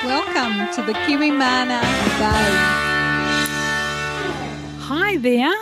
Welcome to the KM092 Hi there.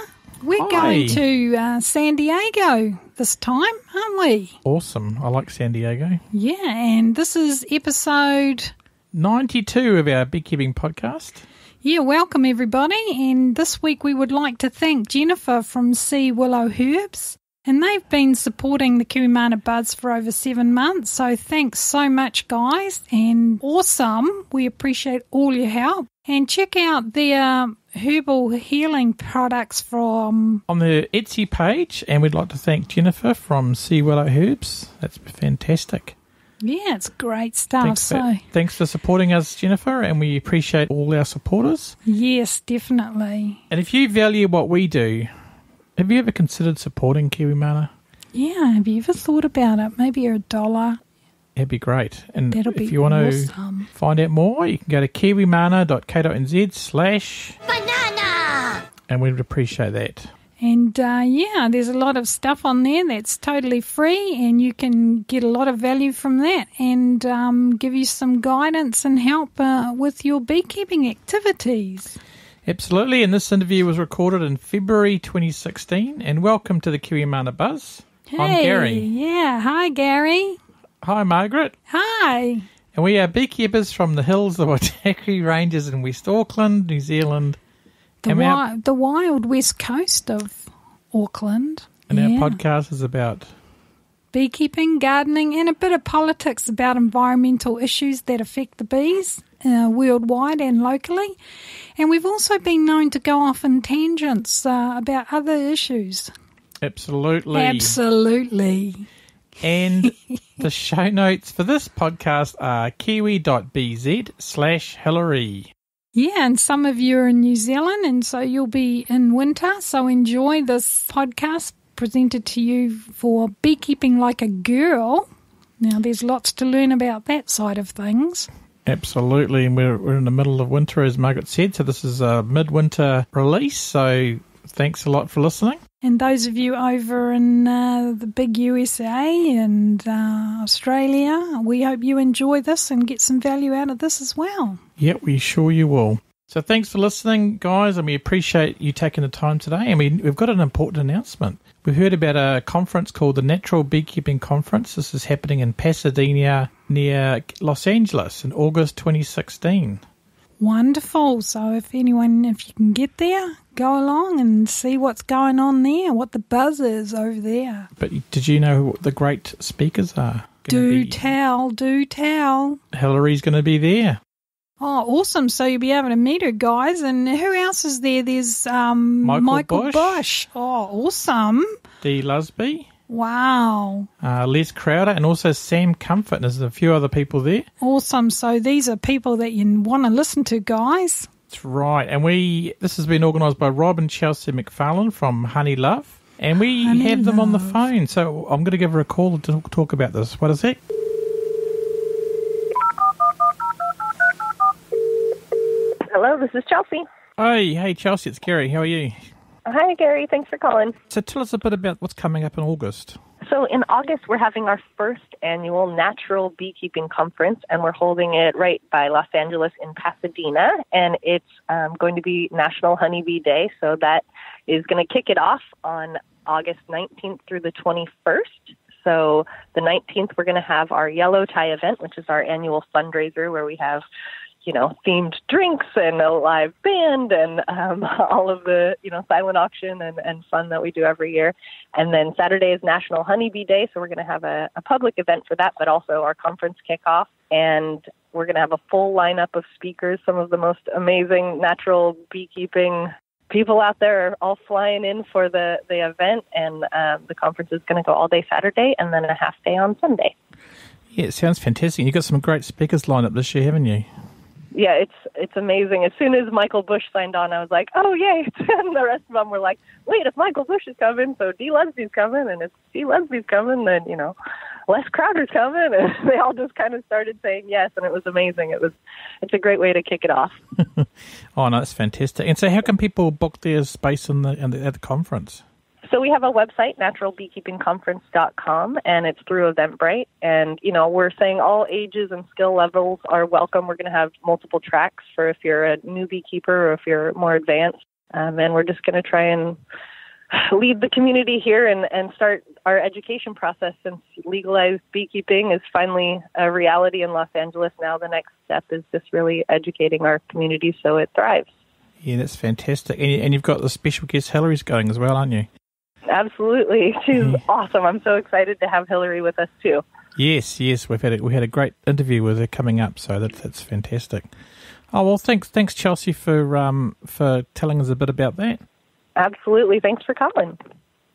We're going to San Diego this time, aren't we? Awesome. I like San Diego. Yeah, and this is episode 92 of our Beekeeping podcast. Yeah, welcome everybody. And this week we would like to thank Jennifer from Sea Willow Herbs. And they've been supporting the KM092 Buds for over 7 months. So thanks so much, guys. And awesome. We appreciate all your help. And check out their herbal healing products from... on the Etsy page. And we'd like to thank Jennifer from Sea Willow Herbs. That's fantastic. Yeah, it's great stuff. Thanks for supporting us, Jennifer. And we appreciate all our supporters. Yes, definitely. And if you value what we do... have you ever considered supporting KM092? Yeah, have you ever thought about it? Maybe $1. It'd be great. And That'll if be you want awesome. to find out more, you can go to kiwimana.co.nz/banana. And we'd appreciate that. And yeah, there's a lot of stuff on there that's totally free, and you can get a lot of value from that and give you some guidance and help with your beekeeping activities. Absolutely, and this interview was recorded in February 2016, and welcome to the KM092 Buzz. Hey, I'm Gary. Yeah, hi Gary. Hi Margaret. Hi. And we are beekeepers from the hills of Waitaki Ranges in West Auckland, New Zealand. The wild west coast of Auckland. And our podcast is about... beekeeping, gardening, and a bit of politics about environmental issues that affect the bees worldwide and locally. And we've also been known to go off in tangents about other issues. Absolutely. And the show notes for this podcast are kiwi.bz/Hilary. Yeah, and some of you are in New Zealand, and so you'll be in winter. So enjoy this podcast presented to you for beekeeping like a girl. Now, there's lots to learn about that side of things. Absolutely, and we're in the middle of winter, as Margaret said, so this is a midwinter release, so thanks a lot for listening. And those of you over in the big USA and Australia, we hope you enjoy this and get some value out of this as well. Yeah, we sure you will. So thanks for listening, guys, and we appreciate you taking the time today. And we've got an important announcement. We heard about a conference called the Natural Beekeeping Conference. This is happening in Pasadena near Los Angeles in August 2016. Wonderful. So if you can get there, go along and see what's going on there, what the buzz is over there. But did you know who the great speakers are? Do tell. Hilary's going to be there. Oh, awesome. So you'll be able to meet her, guys. And who else is there? There's Michael Bush. Oh, awesome. Dee Lusby. Wow. Les Crowder and also Sam Comfort. And there's a few other people there. Awesome. So these are people that you want to listen to, guys. That's right. And this has been organised by Rob and Chelsea McFarlane from Honey Love. And we have them on the phone. So I'm going to give her a call to talk about this. What is it? Hello, this is Chelsea. Hey, Chelsea, it's Gary. How are you? Hi, Gary. Thanks for calling. So tell us a bit about what's coming up in August. So in August, we're having our first annual Natural Beekeeping Conference, and we're holding it right by Los Angeles in Pasadena, and it's going to be National Honeybee Day, so that is going to kick it off on August 19th through the 21st. So the 19th, we're going to have our Yellow Tie event, which is our annual fundraiser where we have themed drinks and a live band and all of the, silent auction and fun that we do every year. And then Saturday is National Honeybee Day, so we're going to have a public event for that, but also our conference kickoff. And we're going to have a full lineup of speakers. Some of the most amazing natural beekeeping people out there are all flying in for the event. And the conference is going to go all day Saturday and then a half day on Sunday. Yeah, it sounds fantastic. You've got some great speakers lined up this year, haven't you? Yeah, it's amazing. As soon as Michael Bush signed on, I was like, oh, yay. And the rest of them were like, wait, if Michael Bush is coming, so Dee Lusby's coming. And if Dee Lusby's coming, then, Les Crowder's coming. And they all just kind of started saying yes, and it was amazing. It's a great way to kick it off. Oh, no, that's fantastic. And so how can people book their space at the conference? So we have a website, naturalbeekeepingconference.com, and it's through Eventbrite. And, we're saying all ages and skill levels are welcome. We're going to have multiple tracks for if you're a new beekeeper or if you're more advanced. And we're just going to try and lead the community here and start our education process, since legalized beekeeping is finally a reality in Los Angeles. Now the next step is just really educating our community so it thrives. Yeah, that's fantastic. And you've got the special guest Hilary's going as well, aren't you? Absolutely. She's awesome. I'm so excited to have Hilary with us too. Yes. We had a great interview with her coming up, so that's fantastic. Oh, well, thanks Chelsea for telling us a bit about that. Absolutely. Thanks for calling.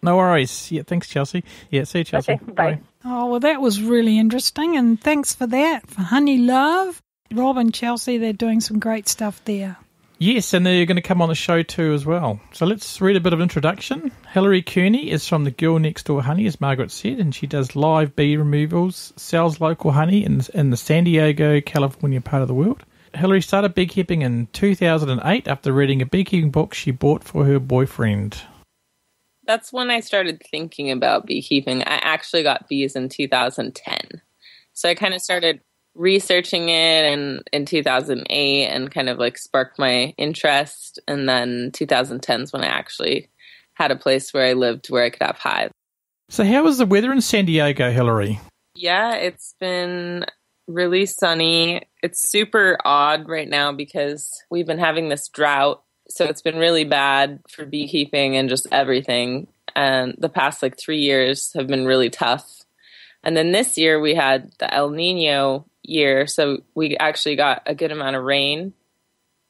No worries. Yeah, thanks, Chelsea. Yeah, see you, Chelsea. Okay, bye. Oh, well, that was really interesting, and thanks for that, for Honey Love. Rob and Chelsea, they're doing some great stuff there. Yes, and they're going to come on the show too as well. So let's read a bit of introduction. Hilary Kearney is from the Girl Next Door Honey, as Margaret said, and she does live bee removals, sells local honey in the San Diego, California part of the world. Hilary started beekeeping in 2008 after reading a beekeeping book she bought for her boyfriend. That's when I started thinking about beekeeping. I actually got bees in 2010. So I kind of started researching it in 2008 and kind of like sparked my interest. And then 2010 is when I actually had a place where I lived where I could have hives. So how was the weather in San Diego, Hilary? Yeah, it's been really sunny. It's super odd right now because we've been having this drought. So it's been really bad for beekeeping and just everything. And the past 3 years have been really tough. And then this year we had the El Nino year. So we actually got a good amount of rain.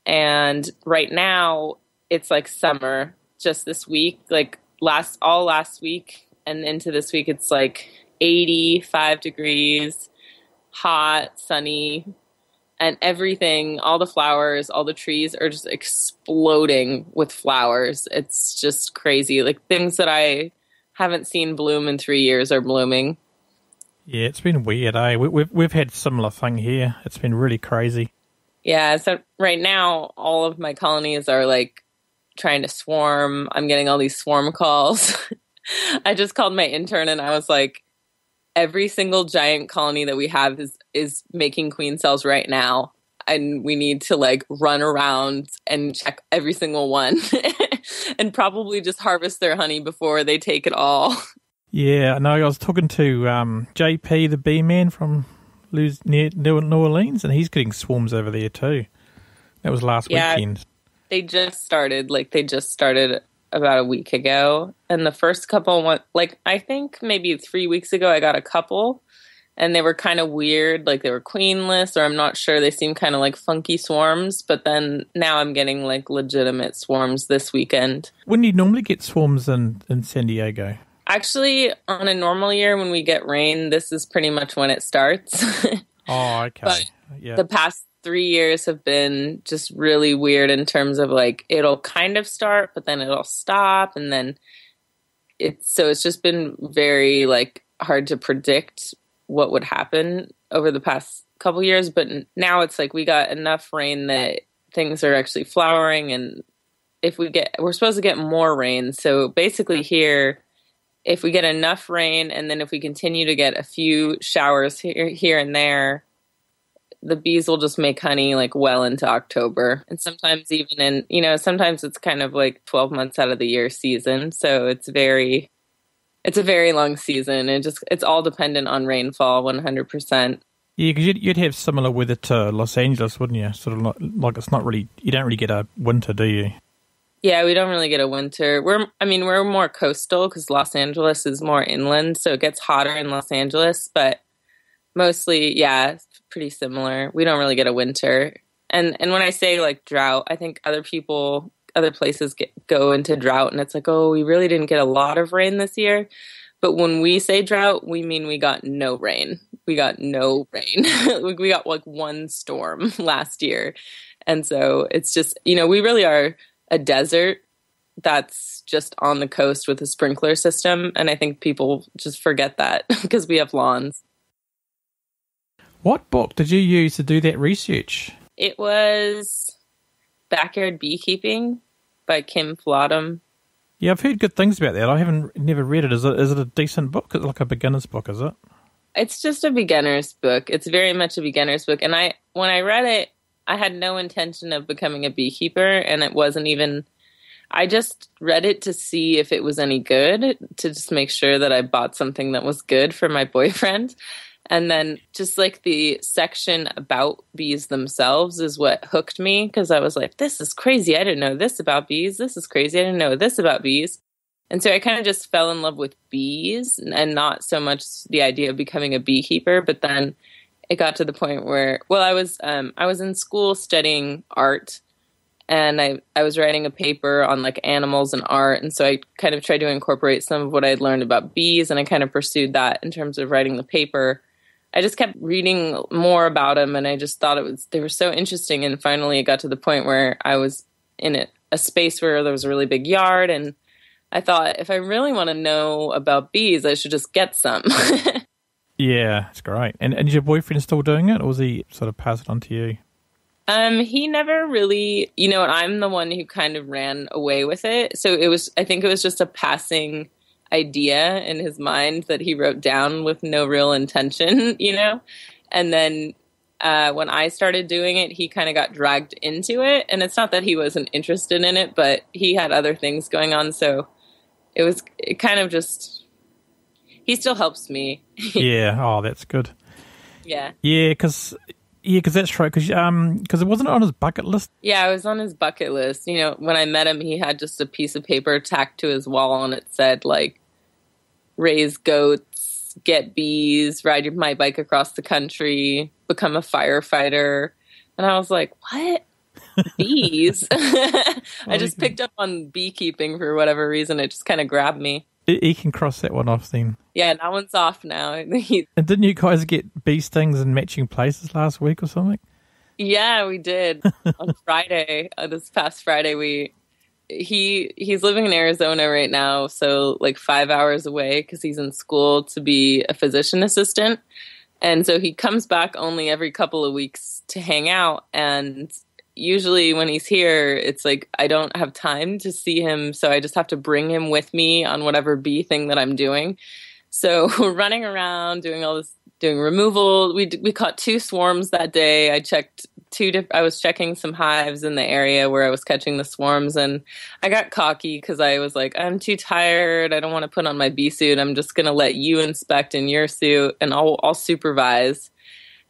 And right now it's like summer. Just this week, last week and into this week, it's 85 degrees, hot, sunny, and everything, all the flowers, all the trees are just exploding with flowers. It's just crazy. Things that I haven't seen bloom in 3 years are blooming. Yeah, it's been weird, eh? We've had similar thing here. It's been really crazy. Yeah, so right now, all of my colonies are trying to swarm. I'm getting all these swarm calls. I just called my intern and I was like, every single giant colony that we have is making queen cells right now. And we need to run around and check every single one and probably just harvest their honey before they take it all. Yeah, no, I was talking to JP, the bee man from near New Orleans, and he's getting swarms over there too. That was last weekend. They just started. They just started about a week ago. And the first couple, I think maybe 3 weeks ago, I got a couple. And they were kind of weird. They were queenless, or I'm not sure. They seemed kind of like funky swarms. But then now I'm getting legitimate swarms this weekend. When do you normally get swarms in San Diego? Actually, on a normal year when we get rain, this is pretty much when it starts. Oh, okay. But yeah. The past 3 years have been just really weird in terms of it'll kind of start, but then it'll stop. And then it's just been very hard to predict what would happen over the past couple years. But now it's we got enough rain that things are actually flowering. And we're supposed to get more rain. So basically here, if we get enough rain and then if we continue to get a few showers here and there, the bees will just make honey well into October. And sometimes even sometimes it's kind of 12 months out of the year season. So it's a very long season. And it's all dependent on rainfall 100%. Yeah, because you'd have similar weather to Los Angeles, wouldn't you? Sort of it's not really, you don't really get a winter, do you? Yeah, we don't really get a winter. We're more coastal because Los Angeles is more inland, so it gets hotter in Los Angeles. But mostly, yeah, it's pretty similar. We don't really get a winter. And when I say drought, I think other places go into drought, and it's oh, we really didn't get a lot of rain this year. But when we say drought, we mean we got no rain. We got no rain. We got one storm last year, and so it's just we really are a desert that's just on the coast with a sprinkler system. And I think people just forget that because we have lawns. What book did you use to do that research? It was Backyard Beekeeping by Kim Flodham. Yeah, I've heard good things about that. I haven't never read it. Is it a decent book? Is it like a beginner's book, is it? It's just a beginner's book. It's very much a beginner's book. And when I read it, I had no intention of becoming a beekeeper, and it wasn't even... I just read it to see if it was any good, to just make sure that I bought something that was good for my boyfriend. And then just like the section about bees themselves is what hooked me, because I was like, this is crazy. I didn't know this about bees. This is crazy. I didn't know this about bees. And so I kind of just fell in love with bees and not so much the idea of becoming a beekeeper. But then it got to the point where, I was in school studying art. And I was writing a paper on like animals and art. And so I kind of tried to incorporate some of what I had learned about bees. And I kind of pursued that in terms of writing the paper. I just kept reading more about them. And I just thought they were so interesting. And finally it got to the point where I was in a space where there was a really big yard. And I thought, if I really want to know about bees, I should just get some. Yeah, it's great. And is your boyfriend still doing it? Or was he sort of pass it on to you? He never really, I'm the one who kind of ran away with it. So I think it was just a passing idea in his mind that he wrote down with no real intention, And then, when I started doing it, he kind of got dragged into it. And it's not that he wasn't interested in it, but he had other things going on. So it kind of just, he still helps me. Yeah. Oh, that's good. Yeah. Yeah, because that's right. Because it wasn't on his bucket list. Yeah, it was on his bucket list. When I met him, he had just a piece of paper tacked to his wall, and it said, like, raise goats, get bees, ride my bike across the country, become a firefighter. And I was like, what? Bees? I just picked up on beekeeping for whatever reason. It just kind of grabbed me. He can cross that one off then. Yeah, that one's off now. And didn't you guys get bee stings in matching places last week or something? Yeah, we did. On Friday, this past Friday, he's living in Arizona right now, so like 5 hours away because he's in school to be a physician assistant. And so he comes back only every couple of weeks to hang out, and usually when he's here, it's like I don't have time to see him, so I just have to bring him with me on whatever bee thing that I'm doing. So we're running around doing all this, doing removal. We caught 2 swarms that day. I was checking some hives in the area where I was catching the swarms, and I got cocky because I was like, I'm too tired. I don't want to put on my bee suit. I'm just going to let you inspect in your suit, and I'll supervise.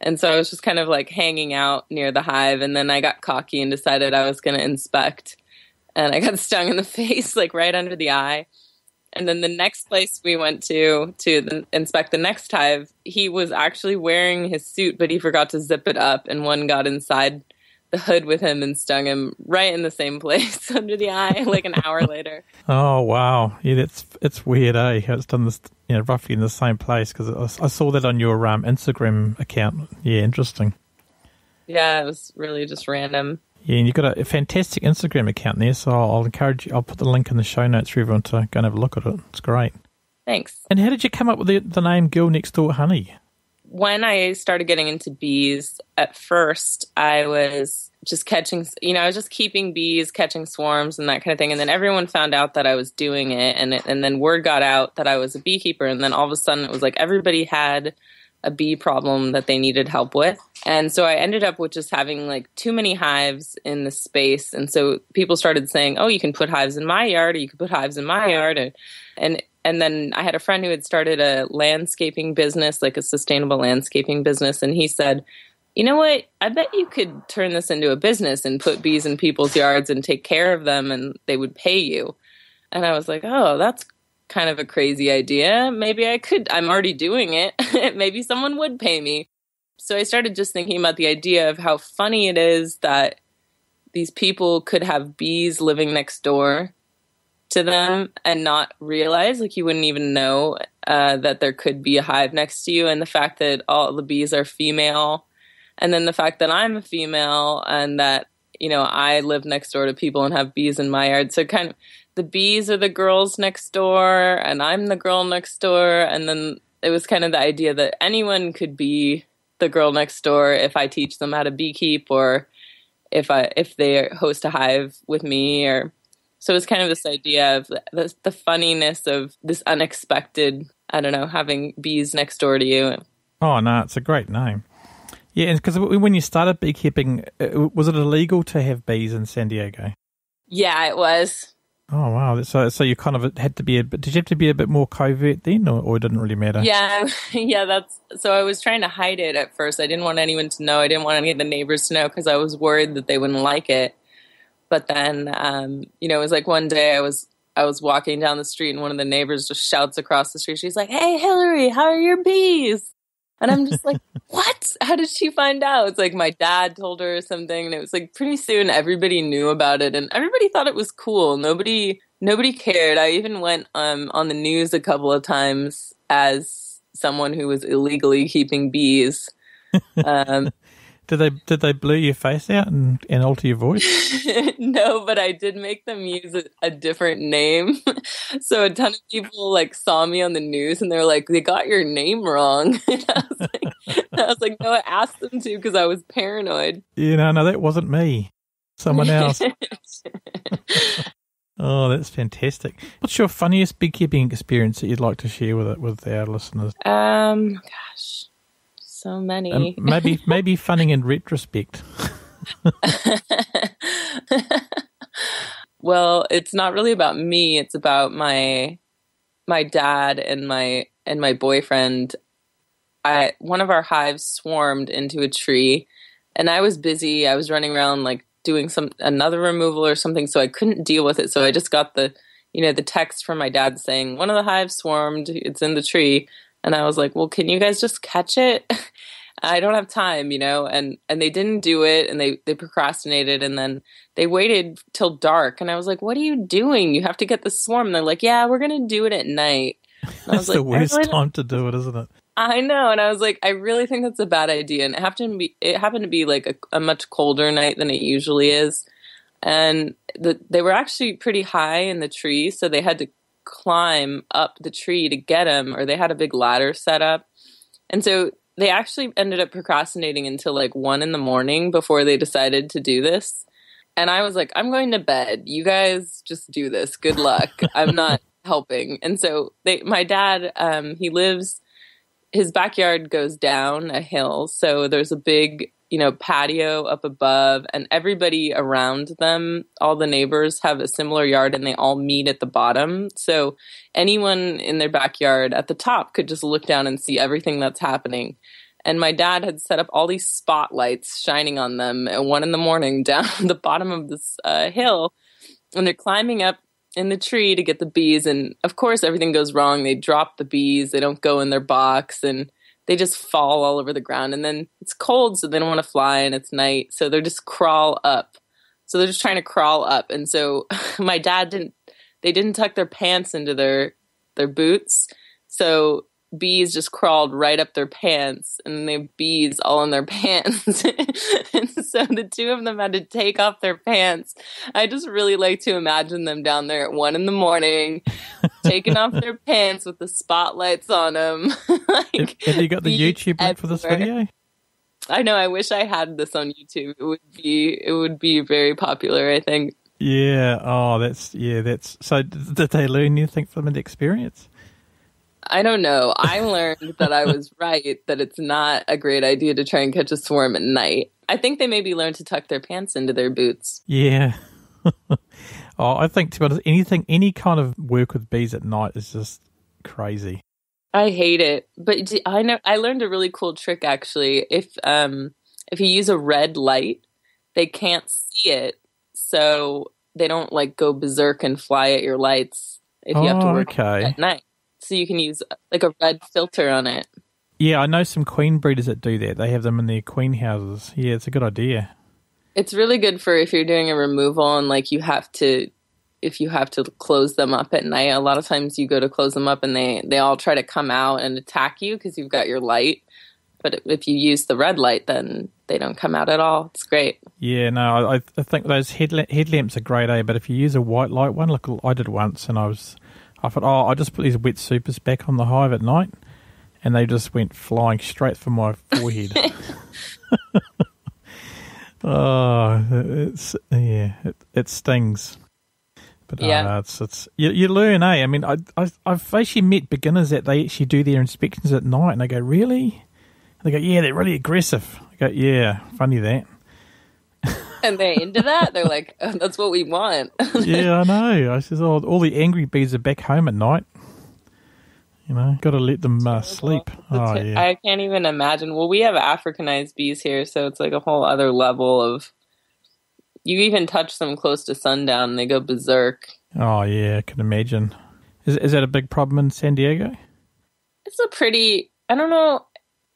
And so I was just kind of like hanging out near the hive, and then I got cocky and decided I was going to inspect, and I got stung in the face, like right under the eye. And then the next place we went to inspect the next hive, he was actually wearing his suit, but he forgot to zip it up, and one got inside the hood with him and stung him right in the same place under the eye, like an hour later. Oh, wow. Yeah, it's weird, eh? How it's done this, roughly in the same place, because I saw that on your Instagram account. Yeah, interesting. Yeah, it was really just random. Yeah, and you've got a fantastic Instagram account there, so I'll encourage you. I'll put the link in the show notes for everyone to go and have a look at it. It's great. Thanks. And how did you come up with the name Girl Next Door Honey? When I started getting into bees, at first I was just catching, I was just keeping bees, catching swarms and that kind of thing. And then everyone found out that I was doing it. And then word got out that I was a beekeeper. And then all of a sudden it was like everybody had a bee problem that they needed help with. And so I ended up with just having like too many hives in the space. And so people started saying, oh, you can put hives in my yard, or you can put hives in my yard. And then I had a friend who had started a landscaping business, like a sustainable landscaping business. And he said, you know what? I bet you could turn this into a business and put bees in people's yards and take care of them, and they would pay you. And I was like, oh, that's kind of a crazy idea. Maybe I could. I'm already doing it. Maybe someone would pay me. So I started just thinking about the idea of how funny it is that these people could have bees living next door to them and not realize, like you wouldn't even know that there could be a hive next to you. And the fact that all the bees are female, and then the fact that I'm a female and that, I live next door to people and have bees in my yard. So kind of the bees are the girls next door and I'm the girl next door. And then it was kind of the idea that anyone could be the girl next door if I teach them how to beekeep, or if they host a hive with me. So it's kind of this idea of the funniness of this unexpected, I don't know, having bees next door to you. Oh, no, it's a great name. Yeah, because when you started beekeeping, was it illegal to have bees in San Diego? Yeah, it was. Oh, wow. So you kind of had to be did you have to be a bit more covert then, or it didn't really matter? Yeah, so I was trying to hide it at first. I didn't want anyone to know. I didn't want any of the neighbors to know because I was worried that they wouldn't like it. But then, it was like one day I was walking down the street and one of the neighbors just shouts across the street. She's like, "Hey, Hilary, how are your bees?" And I'm just like, what? How did she find out? It's like my dad told her or something. And it was like pretty soon everybody knew about it and everybody thought it was cool. Nobody cared. I even went on the news a couple of times as someone who was illegally keeping bees. Did they blur your face out and alter your voice? No, but I did make them use a different name. So a ton of people like saw me on the news and they're like, "They got your name wrong." And I was like, "No, I asked them to because I was paranoid." No, that wasn't me. Someone else. Oh, that's fantastic. What's your funniest beekeeping experience that you'd like to share with our listeners? Gosh. So many. Maybe funny in retrospect. Well, it's not really about me. It's about my dad and my boyfriend. One of our hives swarmed into a tree, and I was busy. I was running around like doing another removal or something, so I couldn't deal with it. So I just got the text from my dad saying one of the hives swarmed. It's in the tree. And I was like, well, can you guys just catch it? I don't have time, and they didn't do it and they procrastinated and then they waited till dark. And I was like, what are you doing? You have to get the swarm. And they're like, yeah, we're going to do it at night. And I was that's the worst time to do it, isn't it? I know. And I was like, I really think that's a bad idea. And it happened to be like a much colder night than it usually is. And they were actually pretty high in the tree. So they had to climb up the tree to get him, or they had a big ladder set up. And so they actually ended up procrastinating until like 1 a.m. before they decided to do this. And I was like, I'm going to bed. You guys just do this. Good luck. I'm not helping. And so my dad, his backyard goes down a hill. So there's a big, patio up above, and everybody around them, all the neighbors have a similar yard and they all meet at the bottom. So anyone in their backyard at the top could just look down and see everything that's happening. And my dad had set up all these spotlights shining on them at 1 a.m. down the bottom of this hill. And they're climbing up in the tree to get the bees. And of course, everything goes wrong. They drop the bees. They don't go in their box. And they just fall all over the ground. And then it's cold, so they don't want to fly, and it's night. So they're just crawl up. So they're just trying to crawl up. And so my dad didn't tuck their pants into their boots. So bees just crawled right up their pants, and they have bees all in their pants. And so the two of them had to take off their pants. I just really like to imagine them down there at 1 a.m, taking off their pants with the spotlights on them. Have you got the YouTube link for this video? I know. I wish I had this on YouTube. It would be very popular, I think. Yeah. Oh, that's so did they learn anything from the experience? I don't know. I learned that I was right, that it's not a great idea to try and catch a swarm at night. I think they maybe learned to tuck their pants into their boots. Yeah. I think, to be honest, any kind of work with bees at night is just crazy. I hate it. But I learned a really cool trick, actually. If you use a red light, they can't see it. So they don't like go berserk and fly at your lights if you have to work at night. So you can use like a red filter on it. Yeah, I know some queen breeders that do that. They have them in their queen houses. Yeah, it's a good idea. It's really good for if you're doing a removal and like if you have to close them up at night. A lot of times you go to close them up and they all try to come out and attack you because you've got your light. But if you use the red light, then they don't come out at all. It's great. Yeah, no, I think those headlamps are great, but if you use a white light one, like I did once, and I thought, I just put these wet supers back on the hive at night, and they just went flying straight for my forehead. Oh, it stings. But it's you learn, eh? I mean, I've actually met beginners that they actually do their inspections at night, and they go, really? And they go, yeah, they're really aggressive. I go, yeah, funny that. And they're into that? They're like, oh, that's what we want. Yeah, I know. I says, all the angry bees are back home at night. You know, got to let them sleep. Oh, yeah. I can't even imagine. Well, we have Africanized bees here, so it's like a whole other level of... You even touch them close to sundown, and they go berserk. Oh, yeah, I can imagine. Is that a big problem in San Diego? It's a pretty... I don't know.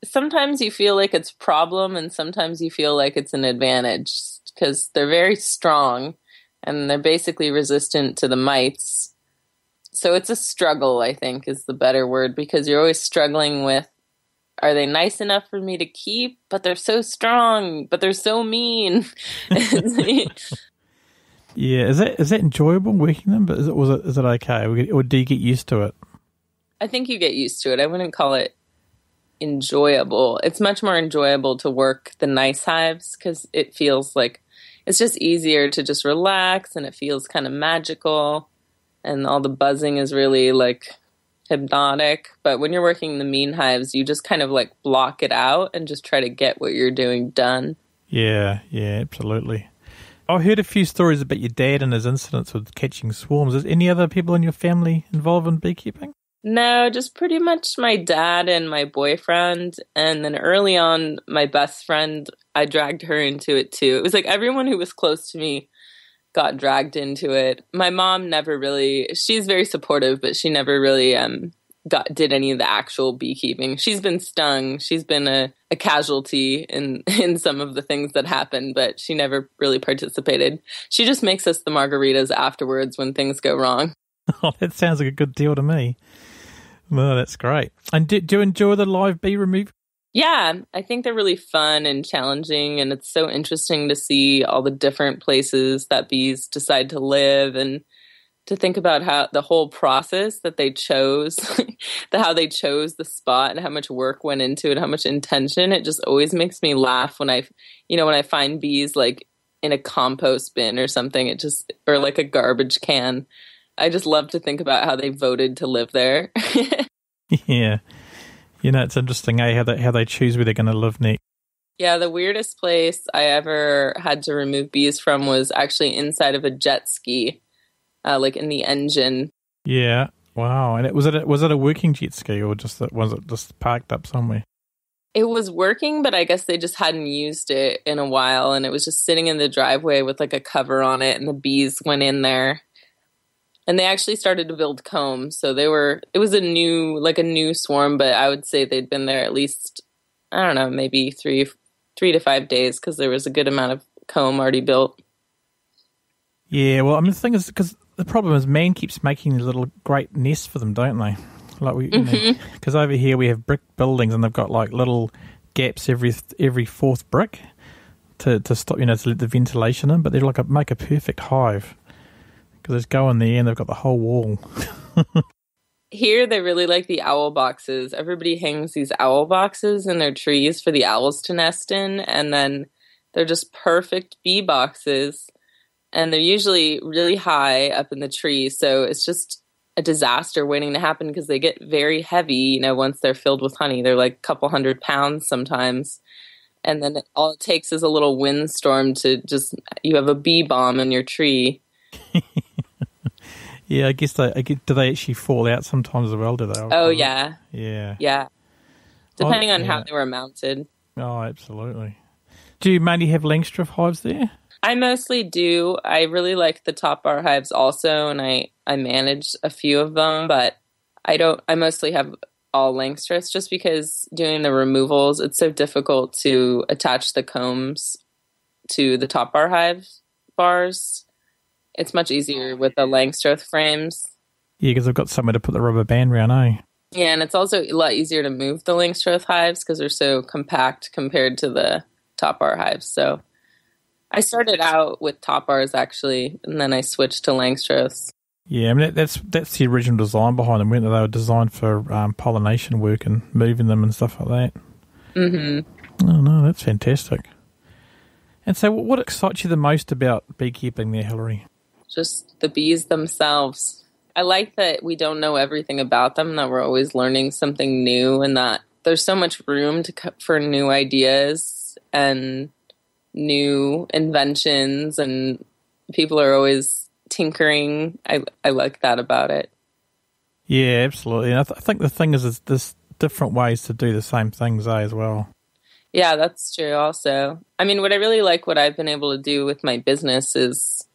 Sometimes you feel like it's a problem, and sometimes you feel like it's an advantage, because they're very strong, and they're basically resistant to the mites. So it's a struggle, I think, is the better word, because you're always struggling with, are they nice enough for me to keep? But they're so strong, but they're so mean. Yeah, is that enjoyable working them? But is it okay, or do you get used to it? I think you get used to it. I wouldn't call it enjoyable. It's much more enjoyable to work the nice hives because it feels like it's just easier to just relax, and it feels kind of magical, and all the buzzing is really like hypnotic. But when you're working the mean hives, you just kind of like block it out and just try to get what you're doing done. Yeah, absolutely. I heard a few stories about your dad and his incidents with catching swarms. Is any other people in your family involved in beekeeping? No, just pretty much my dad and my boyfriend. And then early on, my best friend, I dragged her into it too. It was like everyone who was close to me got dragged into it. My mom never really, she's very supportive, but she never really did any of the actual beekeeping. She's been stung. She's been a casualty in some of the things that happened, but she never really participated. She just makes us the margaritas afterwards when things go wrong. Oh, that sounds like a good deal to me. Well, that's great. And do you enjoy the live bee removal? Yeah, I think they're really fun and challenging, and it's so interesting to see all the different places that bees decide to live, and to think about how the whole process that they chose, how they chose the spot and how much work went into it, how much intention. It just always makes me laugh when I find bees like in a compost bin or something, or like a garbage can. I just love to think about how they voted to live there. Yeah. It's interesting, how they choose where they're going to live next. Yeah, the weirdest place I ever had to remove bees from was actually inside of a jet ski, like in the engine. Yeah, wow. And was it a working jet ski, or was it just parked up somewhere? It was working, but I guess they just hadn't used it in a while, and it was just sitting in the driveway with like a cover on it, and the bees went in there. And they actually started to build combs, so it was a new swarm, but I would say they'd been there at least, I don't know, maybe 3 to 5 days, because there was a good amount of comb already built. Yeah, well, I mean, the thing is, because the problem is man keeps making these little great nests for them, don't they? Like because over here we have brick buildings, and they've got like little gaps every fourth brick to stop, to let the ventilation in, but they're like make a perfect hive. Because they just go in there and they've got the whole wall. Here, they really like the owl boxes. Everybody hangs these owl boxes in their trees for the owls to nest in. And then they're just perfect bee boxes. And they're usually really high up in the tree. So it's just a disaster waiting to happen, because they get very heavy, once they're filled with honey. They're like a couple 100 pounds sometimes. And then all it takes is a little windstorm to you have a bee bomb in your tree. Yeah, I guess do they actually fall out sometimes as well, do they? Oh, yeah. Yeah. Depending on how they were mounted. Oh, absolutely. Do you mainly have Langstroth hives there? I mostly do. I really like the top bar hives also, and I manage a few of them, but I mostly have all Langstroths, just because doing the removals, it's so difficult to attach the combs to the top bar hive bars. It's much easier with the Langstroth frames. Yeah, because I've got somewhere to put the rubber band around, eh? Yeah, and it's also a lot easier to move the Langstroth hives because they're so compact compared to the top bar hives. So I started out with top bars, actually, and then I switched to Langstroths. Yeah, I mean, that's the original design behind them, weren't they? They were designed for pollination work and moving them and stuff like that. Mm-hmm. Oh, no, that's fantastic. And so what excites you the most about beekeeping there, Hilary? just the bees themselves. I like that we don't know everything about them, that we're always learning something new, and that there's so much room for new ideas and new inventions, and people are always tinkering. I like that about it. Yeah, absolutely. And I think the thing is there's different ways to do the same things as well. Yeah, that's true also. I mean, what I really like what I've been able to do with my business is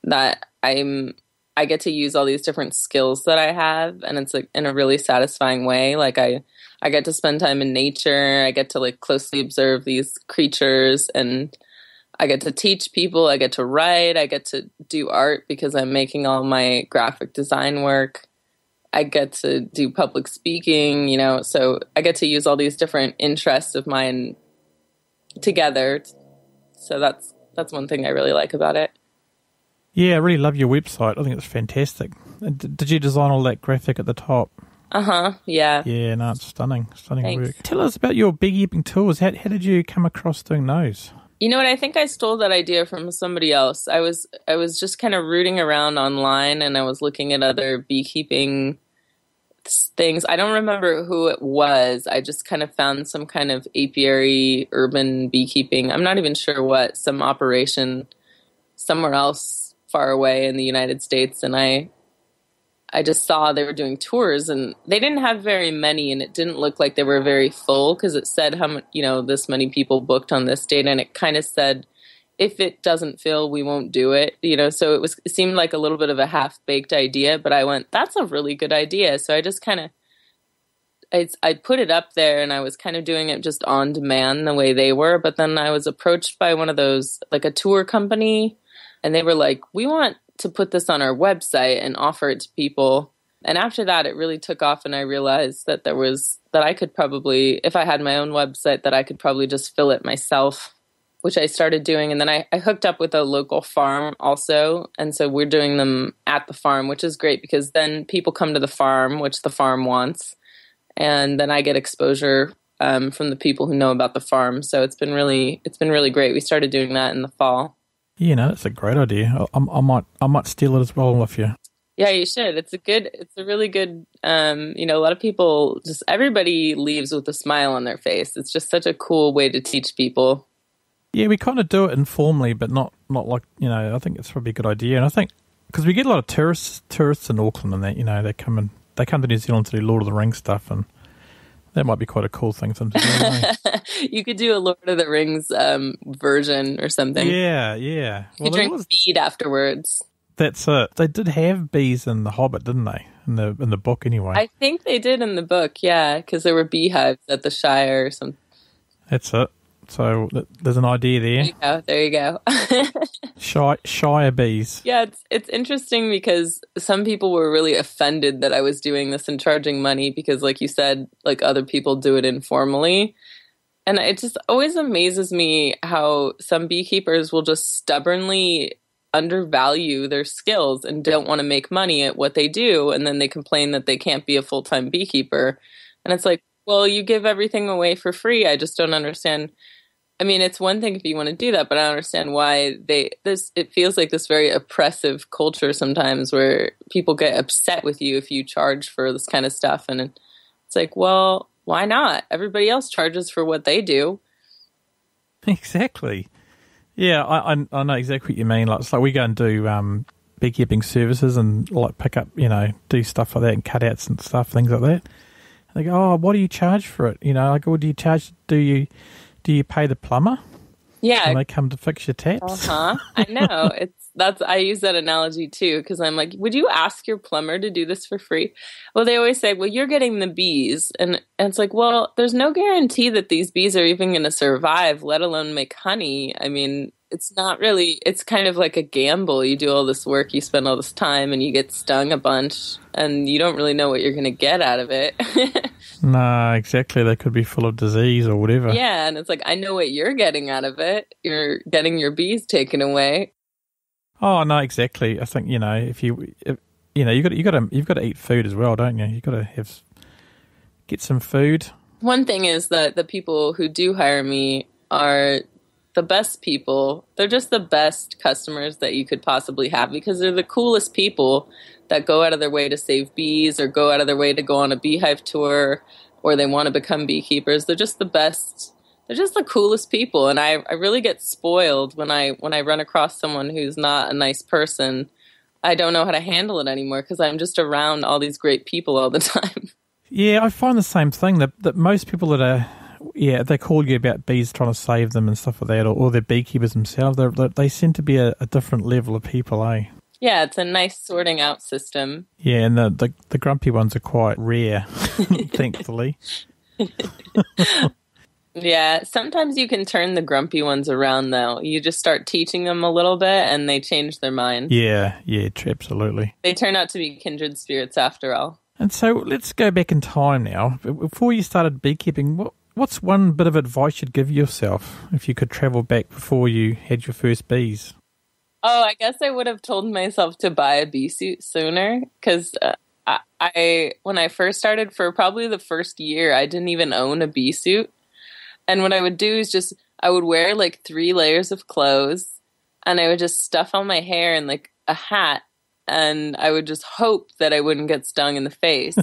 that I get to use all these different skills that I have, and it's like in a really satisfying way. Like I get to spend time in nature. I get to like closely observe these creatures, and I get to teach people. I get to write. I get to do art because I'm making all my graphic design work. I get to do public speaking, so I get to use all these different interests of mine together. So that's one thing I really like about it. Yeah, I really love your website. I think it's fantastic. Did you design all that graphic at the top? Yeah. Yeah, no, it's stunning Thanks. work. Tell us about your beekeeping tools. How did you come across doing those? You know what? I think I stole that idea from somebody else. I was just kind of rooting around online, and I was looking at other beekeeping things. I don't remember who it was. I just kind of found some kind of apiary urban beekeeping. I'm not even sure what, some operation somewhere else far away in the United States, and I just saw they were doing tours, and they didn't have very many, and it didn't look like they were very full because it said how much, this many people booked on this date, and it kind of said, if it doesn't fill, we won't do it. So it seemed like a little bit of a half-baked idea, but I went, that's a really good idea. So I just kind of, I put it up there, and I was kind of doing it just on demand the way they were, but then I was approached by one of those, like a tour company, and they were like, we want to put this on our website and offer it to people. And after that, it really took off, and I realized that that I could probably, if I had my own website, that I could probably just fill it myself, which I started doing. And then I hooked up with a local farm also. And so we're doing them at the farm, which is great because then people come to the farm, which the farm wants. And then I get exposure from the people who know about the farm. So it's been really great. We started doing that in the fall. Yeah, no, that's a great idea. I might steal it as well if you. Yeah, you should. It's a really good, a lot of people, just everybody leaves with a smile on their face. It's just such a cool way to teach people. Yeah, we kind of do it informally, but not like, I think it's probably a good idea. And I think, because we get a lot of tourists in Auckland and that, they come to New Zealand to do Lord of the Rings stuff, and that might be quite a cool thing for them to do. You could do a Lord of the Rings version or something. Yeah. You drink mead afterwards. That's it. They did have bees in The Hobbit, didn't they? In the book, anyway. I think they did in the book, yeah, because there were beehives at the Shire or something. That's it. So there's an idea there. There you go. Shire bees. Yeah, it's interesting because some people were really offended that I was doing this and charging money because, like you said, like other people do it informally. And it just always amazes me how some beekeepers will just stubbornly undervalue their skills and don't want to make money at what they do. And then they complain that they can't be a full-time beekeeper. And it's like, well, you give everything away for free. I just don't understand. I mean, it's one thing if you want to do that, but I don't understand why it feels like this very oppressive culture sometimes where people get upset with you if you charge for this kind of stuff. And it's like, well, why not? Everybody else charges for what they do. Exactly. Yeah, I know exactly what you mean. Like, it's like we go and do beekeeping services and like pick up, do stuff like that and cutouts and stuff, things like that. And they go, oh, what do you charge for it? Like, what do you charge? Do you pay the plumber? Yeah. When they come to fix your taps? I know. I use that analogy too, because I'm like, would you ask your plumber to do this for free? Well, they always say, well, you're getting the bees. And it's like, well, there's no guarantee that these bees are even going to survive, let alone make honey. I mean, it's not really, it's kind of like a gamble. You do all this work, you spend all this time, and you get stung a bunch, and you don't really know what you're going to get out of it. No, exactly. They could be full of disease or whatever. Yeah, and it's like, I know what you're getting out of it. You're getting your bees taken away. Oh no, exactly. I think if you've got to eat food as well, don't you? You've got to get some food. One thing is that the people who do hire me are the best people. They're just the best customers that you could possibly have because they're the coolest people that go out of their way to save bees or go out of their way to go on a beehive tour or they want to become beekeepers. They're just the best. They're just the coolest people. And I really get spoiled when I run across someone who's not a nice person. I don't know how to handle it anymore because I'm just around all these great people all the time. Yeah, I find the same thing, that most people that are, they call you about bees trying to save them and stuff like that, or they're beekeepers themselves, they seem to be a different level of people, eh? Yeah, it's a nice sorting out system. Yeah, and the grumpy ones are quite rare, thankfully. Yeah, sometimes you can turn the grumpy ones around, though. You just start teaching them a little bit, and they change their mind. Yeah, absolutely. They turn out to be kindred spirits after all. And so let's go back in time now. Before you started beekeeping, what's one bit of advice you'd give yourself if you could travel back before you had your first bees? Oh, I guess I would have told myself to buy a bee suit sooner because when I first started, for probably the first year, I didn't even own a bee suit. And what I would do is I would wear like 3 layers of clothes and I would just stuff on my hair and like a hat. And I would just hope that I wouldn't get stung in the face.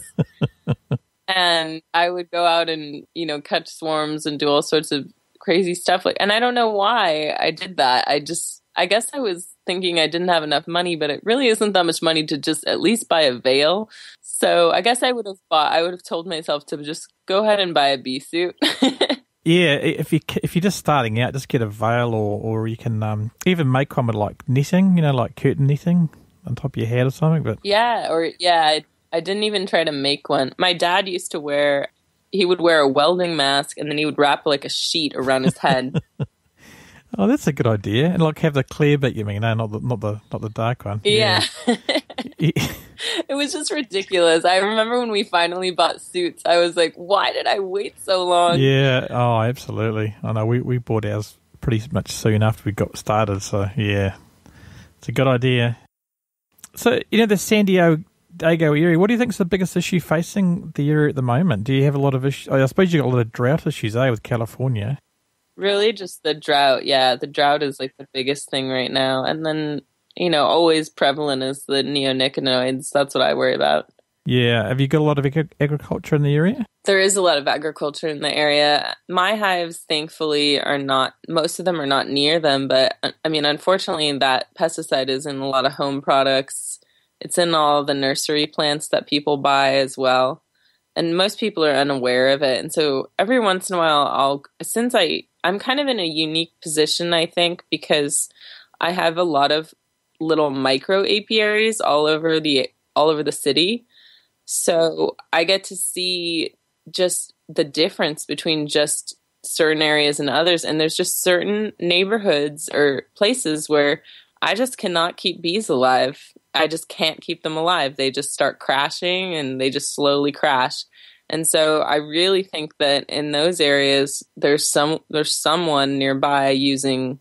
And I would go out and, catch swarms and do all sorts of crazy stuff. And I don't know why I did that. I guess I was thinking I didn't have enough money, but it really isn't that much money to just at least buy a veil. So I guess I would have told myself to just go ahead and buy a bee suit. Yeah, if you're just starting out, just get a veil, or you can even make one with like netting, like curtain netting on top of your head or something. But I didn't even try to make one. My dad used to wear a welding mask and then he would wrap like a sheet around his head. Oh, that's a good idea. And like have the clear bit, you mean? No, not the dark one. Yeah. It was just ridiculous. I remember when we finally bought suits, I was like, why did I wait so long? Yeah. Oh, absolutely. I know. We bought ours pretty much soon after we got started. So yeah, it's a good idea. So, the San Diego area, what do you think is the biggest issue facing the area at the moment? Do you have a lot of issues? I suppose you've got a lot of drought issues, with California. Really? Just the drought. Yeah, the drought is like the biggest thing right now. And then, always prevalent is the neonicotinoids. That's what I worry about. Yeah. Have you got a lot of agriculture in the area? There is a lot of agriculture in the area. My hives, thankfully, most of them are not near them. But, unfortunately, that pesticide is in a lot of home products. It's in all the nursery plants that people buy as well. And most people are unaware of it. And so every once in a while, I'm kind of in a unique position, I think, because I have a lot of little micro apiaries all over the city. So I get to see just the difference between just certain areas and others. And there's just certain neighborhoods or places where I just cannot keep bees alive. I just can't keep them alive. They just start crashing and they just slowly crash. And so I really think that in those areas, there's someone nearby using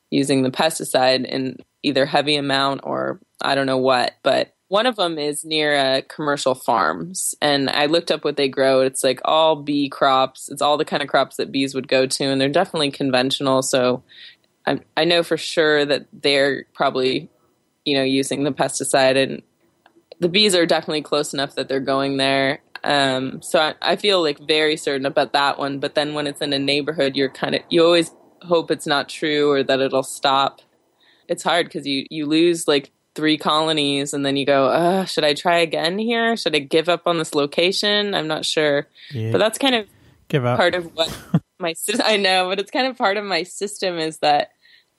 the pesticide in either heavy amount or I don't know what, but one of them is near commercial farms. And I looked up what they grow. It's like all bee crops. It's all the kind of crops that bees would go to. And they're definitely conventional. So I know for sure that they're probably, using the pesticide. And the bees are definitely close enough that they're going there. So I feel like very certain about that one. But then when it's in a neighborhood, you always hope it's not true or that it'll stop. It's hard because you lose like 3 colonies and then you go, should I try again here? Should I give up on this location? I'm not sure. Yeah. But that's kind of part of what I know, but it's kind of part of my system is that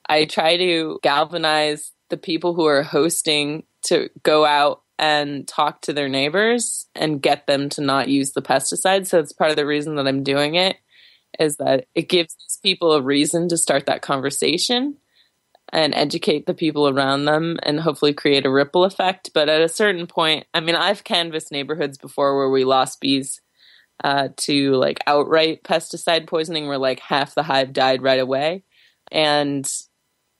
I try to galvanize the people who are hosting to go out and talk to their neighbors and get them to not use the pesticide. So it's part of the reason that I'm doing it is that it gives these people a reason to start that conversation and educate the people around them and hopefully create a ripple effect. But at a certain point, I've canvassed neighborhoods before where we lost bees to like outright pesticide poisoning where like half the hive died right away. And,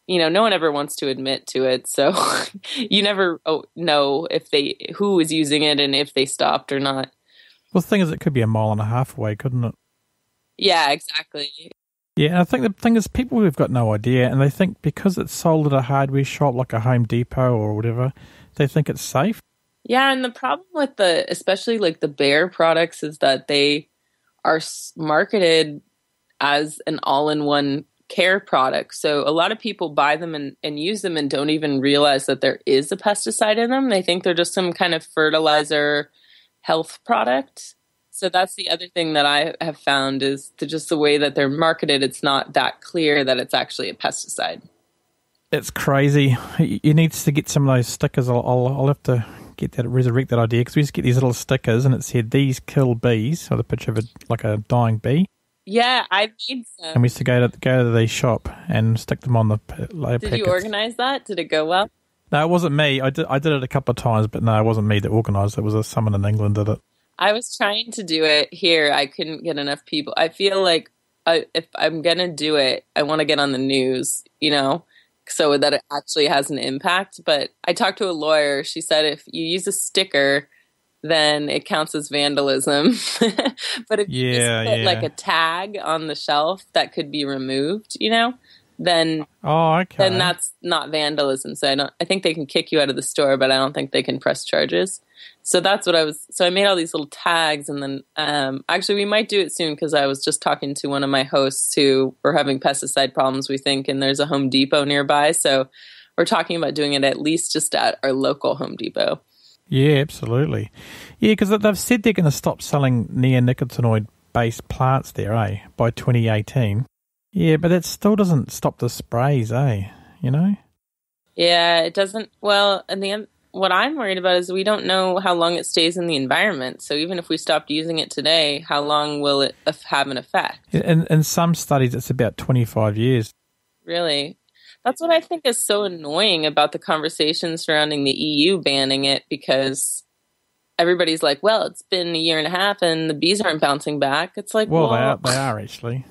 no one ever wants to admit to it. So you never know who was using it and if they stopped or not. Well, the thing is, it could be a mile and a half away, couldn't it? Yeah, exactly. Yeah, I think the thing is people have got no idea, and they think because it's sold at a hardware shop like a Home Depot or whatever, they think it's safe. Yeah, and the problem with especially like the bear products is that they are marketed as an all-in-one care product. So a lot of people buy them and use them and don't even realize that there is a pesticide in them. They think they're just some kind of fertilizer health product. So that's the other thing that I have found is just the way that they're marketed, it's not that clear that it's actually a pesticide. It's crazy. You need to get some of those stickers. I'll have to resurrect that idea, because we used to get these little stickers and it said, "These kill bees," or the picture of like a dying bee. Yeah, I made some. And we used to go to the shop and stick them on the packets. Did you organize that? Did it go well? No, it wasn't me. I did it a couple of times, but no, it wasn't me that organised it. It was someone in England did it. I was trying to do it here. I couldn't get enough people. I feel like if I'm going to do it, I want to get on the news, so that it actually has an impact. But I talked to a lawyer. She said if you use a sticker, then it counts as vandalism. But if you just put like a tag on the shelf that could be removed, then then that's not vandalism. So I think they can kick you out of the store, but I don't think they can press charges. So that's what I made all these little tags, and then actually we might do it soon, because I was just talking to one of my hosts who were having pesticide problems, we think, and there's a Home Depot nearby. So we're talking about doing it at least just at our local Home Depot. Yeah, absolutely. Yeah, because they've said they're going to stop selling neonicotinoid-based plants there, by 2018. Yeah, but that still doesn't stop the sprays, Yeah, it doesn't. Well, in the end, what I'm worried about is we don't know how long it stays in the environment. So even if we stopped using it today, how long will it have an effect? In some studies, it's about 25 years. Really? That's what I think is so annoying about the conversation surrounding the EU banning it, because everybody's like, well, it's been a year and a half and the bees aren't bouncing back. It's like, well, they are actually.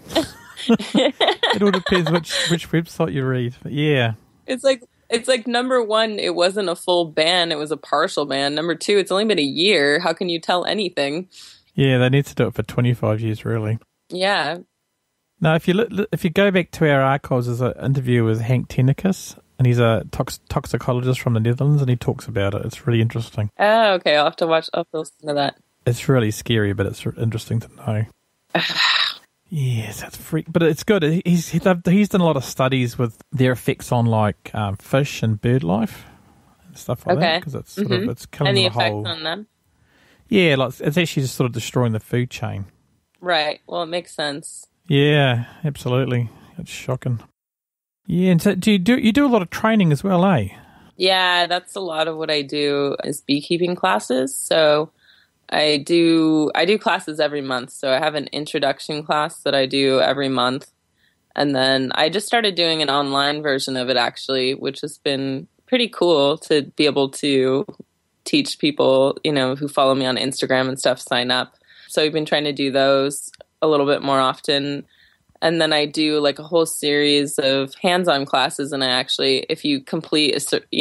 It all depends which website you read. But yeah. It's like number one, it wasn't a full ban, it was a partial ban. Number two, it's only been a year. How can you tell anything? Yeah, they need to do it for 25 years, really. Yeah. Now, if you go back to our archives, there's an interview with Hank Tenicus, and he's a toxicologist from the Netherlands, and he talks about it. It's really interesting. Oh, okay. I'll have to listen to that. It's really scary, but it's interesting to know. Yes, that's freak, but it's good. He's done a lot of studies with their effects on like fish and bird life and stuff like that, because it's it's killing and the effects whole on them. Yeah, like it's actually just sort of destroying the food chain. Right. Well, it makes sense. Yeah, absolutely. It's shocking. Yeah, and so you do a lot of training as well, eh? Yeah, that's a lot of what I do is beekeeping classes. So I do classes every month. So I have an introduction class that I do every month. And then I just started doing an online version of it, actually, which has been pretty cool to be able to teach people, who follow me on Instagram and stuff, sign up. So I've been trying to do those a little bit more often. And then I do like a whole series of hands-on classes. And I actually, if you complete,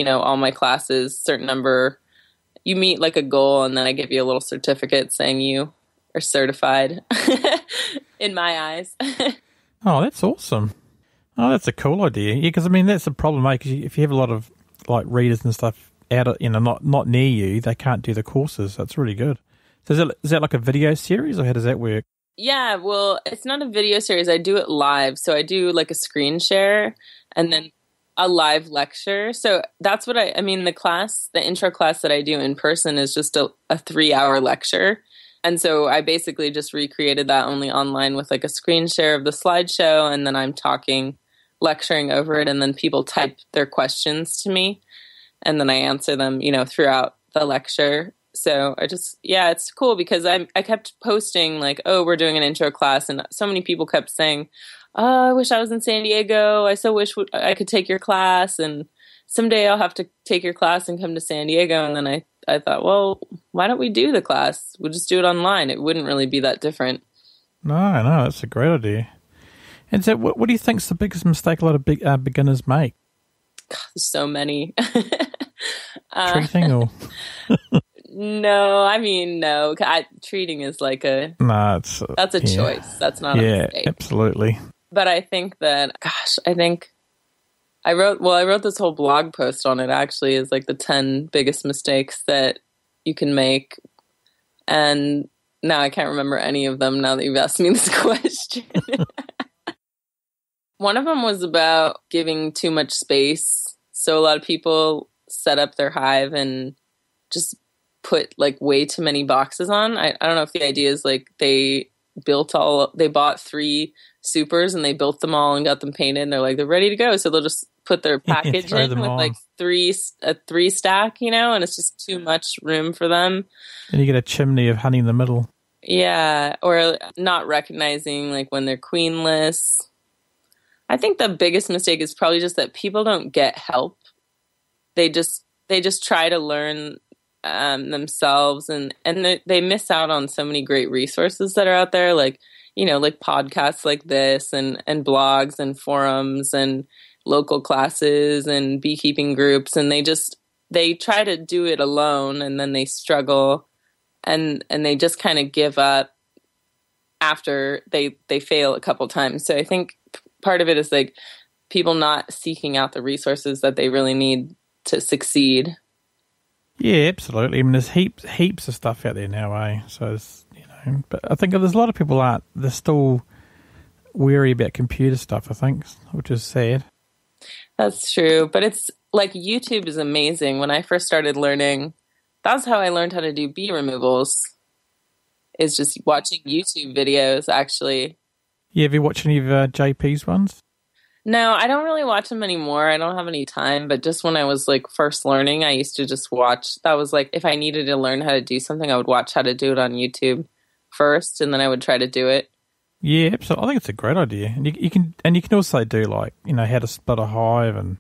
all my classes, certain number, you meet like a goal, and then I give you a little certificate saying you are certified in my eyes. Oh, that's awesome. Oh, that's a cool idea. Yeah, because that's the problem, mate. Because if you have a lot of like readers and stuff out, not near you, they can't do the courses. That's really good. So is that like a video series, or how does that work? Yeah, well, it's not a video series. I do it live. So I do like a screen share and then a live lecture. So that's what the intro class that I do in person is just a 3-hour lecture. And so I basically just recreated that only online with like a screen share of the slideshow. And then I'm lecturing over it. And then people type their questions to me. And then I answer them, throughout the lecture. So it's cool because I kept posting like, oh, we're doing an intro class. And so many people kept saying, oh, I wish I was in San Diego. I so wish I could take your class. And someday I'll have to take your class and come to San Diego. And then I thought, well, why don't we do the class? We'll just do it online. It wouldn't really be that different. No, that's a great idea. And so what do you think is the biggest mistake a lot of beginners make? God, there's so many. Treating or... No, no. Treating is like that's a choice. That's not a mistake. Yeah, absolutely. But I think that, I wrote this whole blog post on it, actually, is like the 10 biggest mistakes that you can make. And now I can't remember any of them now that you've asked me this question. One of them was about giving too much space. So a lot of people set up their hive and just put like way too many boxes on. I don't know if the idea is like they bought 3 supers and they built them all and got them painted and they're ready to go. So they'll just put their package in with like a 3 stack, and it's just too much room for them. And you get a chimney of honey in the middle. Yeah, or not recognizing like when they're queenless. I think the biggest mistake is probably just that people don't get help. They just try to learn themselves, and they miss out on so many great resources that are out there, like podcasts like this, and blogs and forums and local classes and beekeeping groups, and they try to do it alone, and then they struggle, and they just kind of give up after they fail a couple times. So I think part of it is like people not seeking out the resources that they really need to succeed. Yeah, absolutely. I mean, there's heaps of stuff out there now, eh? So, but I think there's a lot of people they're still wary about computer stuff, I think, which is sad. That's true. But it's like YouTube is amazing. When I first started learning, that's how I learned how to do bee removals, is just watching YouTube videos, actually. Yeah, have you watched any of JP's ones? No, I don't really watch them anymore. I don't have any time, but just when I was like first learning, I used to just watch. That was like, if I needed to learn how to do something, I would watch how to do it on YouTube first, and then I would try to do it. Yeah, absolutely. I think it's a great idea. And you can also do like, how to split a hive and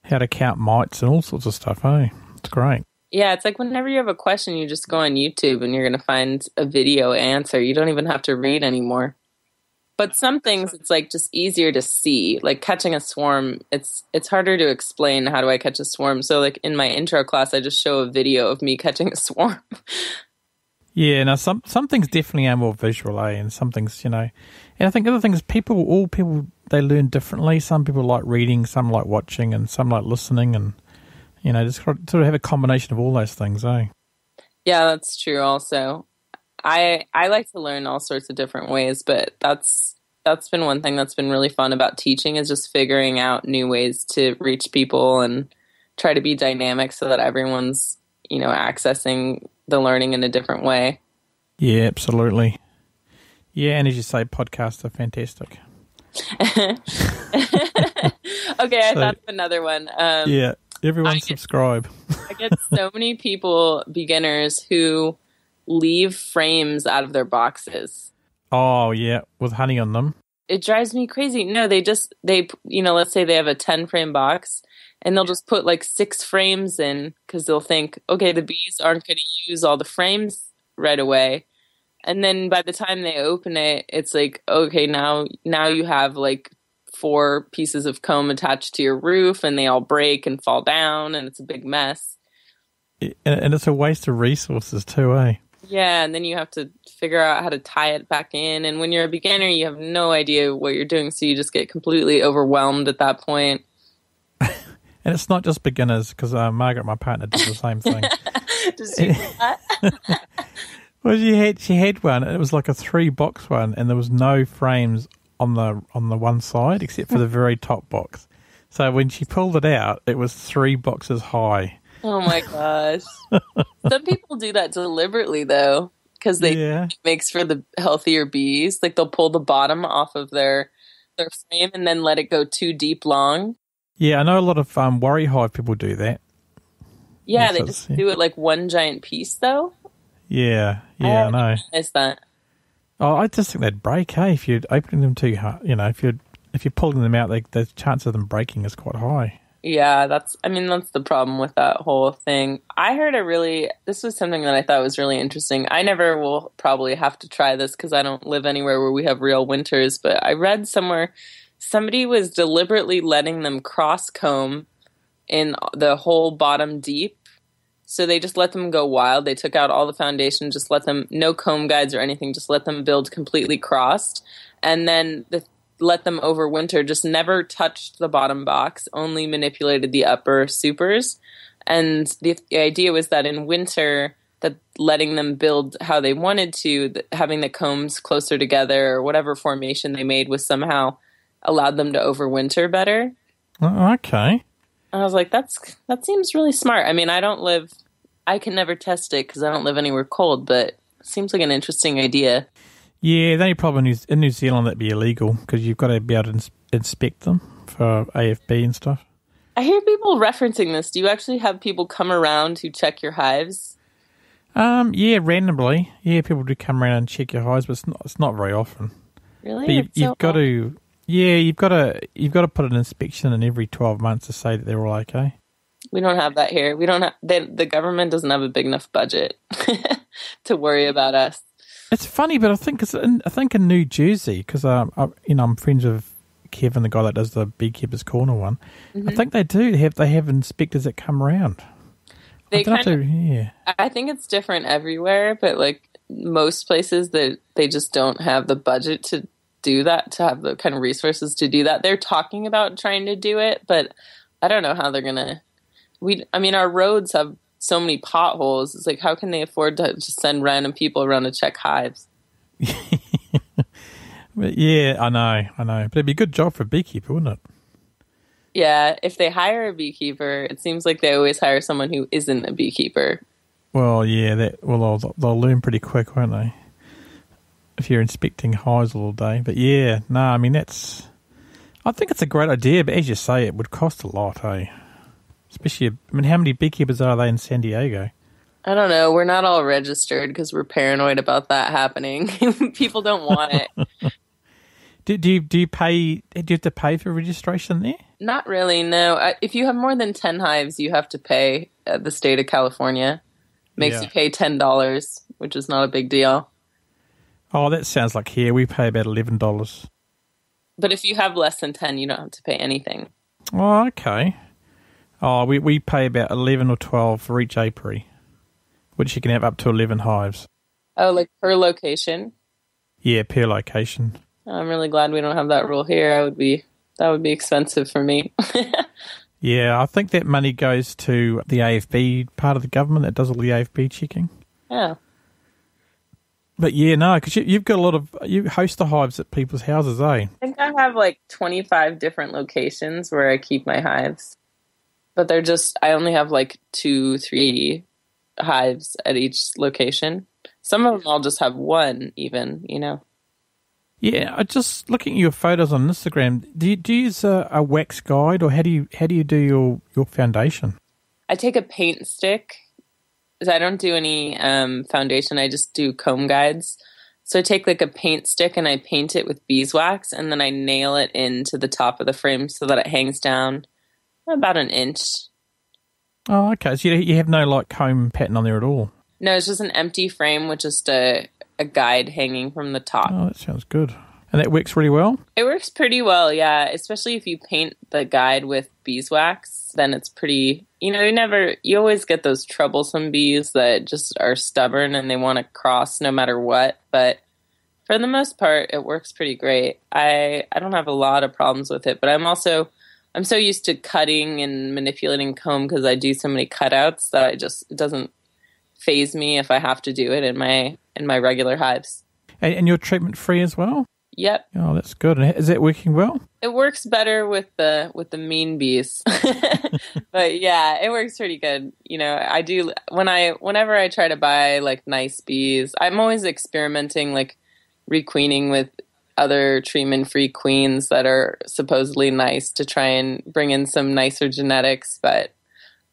how to count mites and all sorts of stuff, eh? It's great. Yeah, it's like whenever you have a question, you just go on YouTube and you're going to find a video answer. You don't even have to read anymore. But some things, it's like just easier to see. Like catching a swarm, it's harder to explain how do I catch a swarm. So like in my intro class, I just show a video of me catching a swarm. Yeah, now some things definitely are more visual, eh? And some things, and I think the other thing is all people, they learn differently. Some people like reading, some like watching, and some like listening, and, just sort of have a combination of all those things, eh? Yeah, that's true also. I like to learn all sorts of different ways, but that's been one thing that's been really fun about teaching, is just figuring out new ways to reach people and try to be dynamic so that everyone's, accessing the learning in a different way. Yeah, absolutely. Yeah, and as you say, podcasts are fantastic. Okay, I thought of another one. Yeah, everyone subscribe. I get so many people, beginners, who leave frames out of their boxes. Oh, yeah, with honey on them. It drives me crazy. No, they let's say they have a 10-frame box, and they'll just put like 6 frames in because they'll think, okay, the bees aren't going to use all the frames right away. And then by the time they open it, it's like, okay, now you have like 4 pieces of comb attached to your roof, and they all break and fall down, and it's a big mess. And it's a waste of resources too, eh? Yeah, and then you have to figure out how to tie it back in. And when you're a beginner, you have no idea what you're doing, so you just get completely overwhelmed at that point. And it's not just beginners, because Margaret, my partner, did the same thing. Does she do that? Well, she had one. It was like a 3-box one, and there was no frames on the one side except for the very top box. So when she pulled it out, it was 3 boxes high. Oh my gosh! Some people do that deliberately, though, because it makes for the healthier bees. Like they'll pull the bottom off of their frame and then let it go too deep long. Yeah, I know a lot of worry hive people do that. Yeah, they just do it like one giant piece, though. Yeah, I know. Is that? Oh, I just think they'd break. Hey, if you're opening them too hard, if you're pulling them out, the chance of them breaking is quite high. Yeah, that's the problem with that whole thing. I heard this was something that I thought was really interesting. I never will probably have to try this because I don't live anywhere where we have real winters, but I read somewhere somebody was deliberately letting them cross comb in the whole bottom deep. So they just let them go wild. They took out all the foundation, just let them, no comb guides or anything, just let them build completely crossed. And then let them overwinter, just never touched the bottom box, only manipulated the upper supers. And the idea was that in winter, that letting them build how they wanted to, having the combs closer together or whatever formation they made was somehow allowed them to overwinter better. Okay. I was like, that seems really smart. I mean, I can never test it because I don't live anywhere cold, but it seems like an interesting idea. Yeah, the only problem in New Zealand, that'd be illegal because you've got to be able to inspect them for AFB and stuff. I hear people referencing this. Do you actually have people come around to check your hives? Yeah, randomly. Yeah, people do come around and check your hives, but it's not very often. Really? But you've got to. Yeah, you've got to put an inspection in every 12 months to say that they're all okay. We don't have that here. We don't have the government doesn't have a big enough budget to worry about us. It's funny, but I think in New Jersey, because I'm friends with Kevin, the guy that does the Beekeepers Corner one. Mm-hmm. I think they have inspectors that come around. I think it's different everywhere, but like most places that they just don't have the budget to do that, to have the kind of resources to do that. They're talking about trying to do it, but I don't know how they're gonna. Our roads have so many potholes. It's like, how can they afford to just send random people around to check hives? But yeah, I know. But it'd be a good job for a beekeeper, wouldn't it? Yeah, if they hire a beekeeper, it seems like they always hire someone who isn't a beekeeper. Well, yeah, they'll learn pretty quick, won't they? If you're inspecting hives all day. But yeah, no, I think it's a great idea, but as you say, it would cost a lot, eh? Especially, how many beekeepers are they in San Diego? I don't know. We're not all registered because we're paranoid about that happening. People don't want it. Do you pay? Do you have to pay for registration there? Not really, no. If you have more than 10 hives, you have to pay the state of California. Makes you pay $10, which is not a big deal. Oh, that sounds like here. We pay about $11. But if you have less than 10, you don't have to pay anything. Oh, okay. Oh, we pay about 11 or 12 for each apiary, which you can have up to 11 hives. Oh, like per location? Yeah, per location. I'm really glad we don't have that rule here. That would be expensive for me. Yeah, I think that money goes to the AFB part of the government that does all the AFB checking. Yeah. But yeah, no, because you've got you host the hives at people's houses, eh? I think I have like 25 different locations where I keep my hives. But I only have like 2-3 hives at each location. Some of them I'll just have one even, Yeah, I just looking at your photos on Instagram. Do you use a wax guide, or how do you do your foundation? I take a paint stick. So I don't do any foundation. I just do comb guides. So I take like a paint stick and I paint it with beeswax, and then I nail it into the top of the frame so that it hangs down about an inch. Oh, okay. So you have no like comb pattern on there at all? No, it's just an empty frame with just a guide hanging from the top. Oh, that sounds good. And that works really well? It works pretty well, yeah. Especially if you paint the guide with beeswax, then it's pretty, you always get those troublesome bees that just are stubborn and they want to cross no matter what. But for the most part, it works pretty great. I don't have a lot of problems with it, but I'm so used to cutting and manipulating comb because I do so many cutouts that it doesn't faze me if I have to do it in my regular hives. And you're treatment free as well? Yep. Oh, that's good. And is that working well? It works better with the mean bees. But yeah, it works pretty good. I do whenever I try to buy like nice bees, I'm always experimenting like requeening with other treatment-free queens that are supposedly nice to try and bring in some nicer genetics, but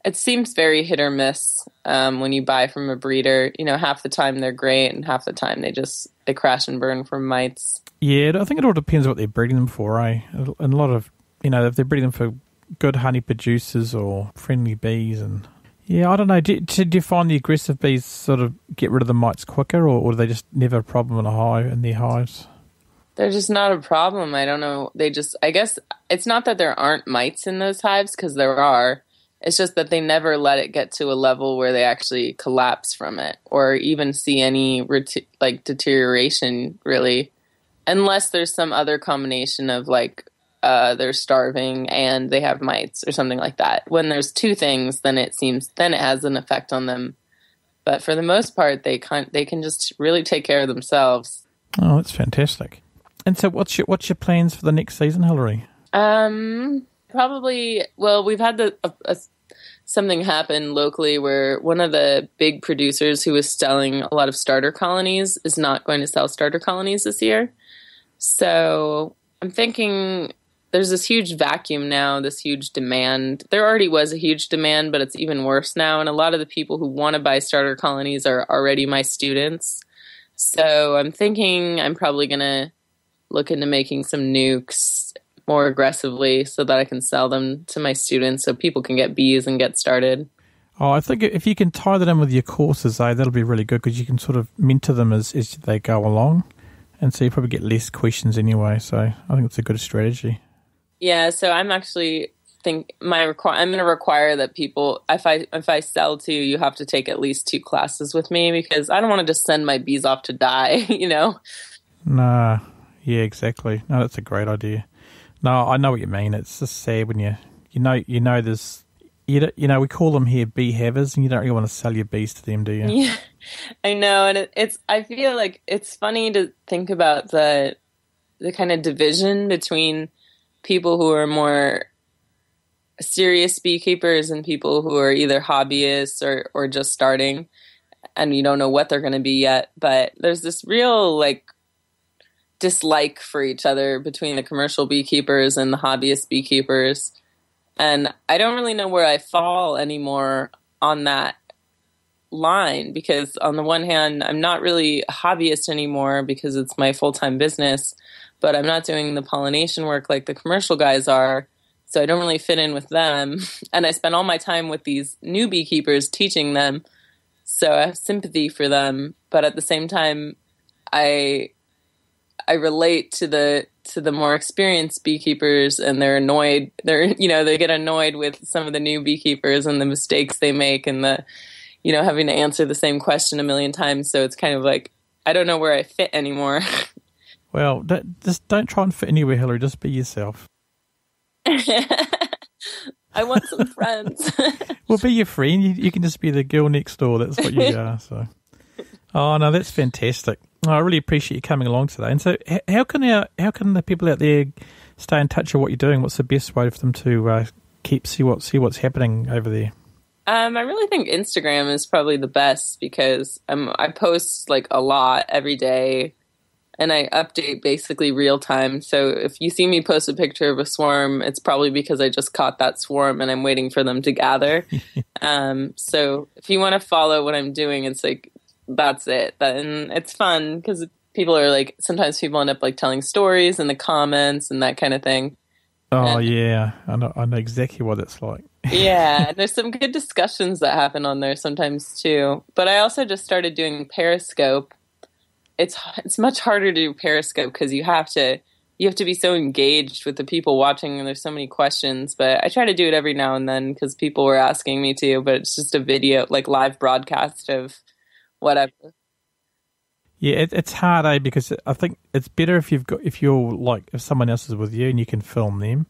it seems very hit or miss when you buy from a breeder. Half the time they're great and half the time they crash and burn from mites. Yeah, I think it all depends what they're breeding them for, eh? And a lot of, if they're breeding them for good honey producers or friendly bees. And yeah, I don't know. Do you find the aggressive bees sort of get rid of the mites quicker, or are they just never a problem in their hives? They're just not a problem. I don't know. I guess it's not that there aren't mites in those hives, because there are. It's just that they never let it get to a level where they actually collapse from it or even see any deterioration, really. unless there's some other combination of like they're starving and they have mites or something like that. When there's two things, then it has an effect on them. But for the most part, they can just really take care of themselves. Oh, that's fantastic. And so what's your plans for the next season, Hilary? Probably, well, we've had something happen locally where one of the big producers who was selling a lot of starter colonies is not going to sell starter colonies this year. So I'm thinking there's this huge vacuum now, this huge demand. There already was a huge demand, but it's even worse now. And a lot of the people who want to buy starter colonies are already my students. So I'm thinking I'm probably going to look into making some nukes more aggressively so that I can sell them to my students so people can get bees and get started. Oh, I think if you can tie that in with your courses, that'll be really good because you can sort of mentor them as they go along. And so you probably get less questions anyway. So I think it's a good strategy. Yeah, so I'm actually I'm going to require that people, if I sell to you have to take at least 2 classes with me because I don't want to just send my bees off to die, you know? Nah, yeah, exactly. No, that's a great idea. No, I know what you mean. It's just sad when you know this. We call them here bee havers, and you don't really want to sell your bees to them, do you? Yeah, I know, and I feel like it's funny to think about the kind of division between people who are more serious beekeepers and people who are either hobbyists or just starting, and you don't know what they're going to be yet. But there's this real dislike for each other between the commercial beekeepers and the hobbyist beekeepers. And I don't really know where I fall anymore on that line because on the one hand, I'm not really a hobbyist anymore because it's my full-time business, but I'm not doing the pollination work like the commercial guys are. So I don't really fit in with them. And I spend all my time with these new beekeepers teaching them. So I have sympathy for them. But at the same time, I relate to the more experienced beekeepers, and they're annoyed. They get annoyed with some of the new beekeepers and the mistakes they make, and having to answer the same question a million times. So it's kind of like I don't know where I fit anymore. Well, just don't try and fit anywhere, Hilary. Just be yourself. I want some friends. Well, be your friend. You can just be the girl next door. That's what you are. So, oh no, that's fantastic. I really appreciate you coming along today. And so, how can the people out there stay in touch with what you're doing? What's the best way for them to see what's happening over there? I really think Instagram is probably the best because I post a lot every day, and I update basically real time. So if you see me post a picture of a swarm, it's probably because I just caught that swarm and I'm waiting for them to gather. So if you want to follow what I'm doing, it's that's it. And it's fun because people are sometimes people end up telling stories in the comments and that kind of thing. Oh, yeah. I know exactly what it's like. Yeah. And there's some good discussions that happen on there sometimes too. But I also just started doing Periscope. It's much harder to do Periscope because you have to be so engaged with the people watching and there's so many questions. But I try to do it every now and then because people were asking me to. But it's just a video, live broadcast of whatever. Yeah, it's hard, because I think it's better if someone else is with you and you can film them,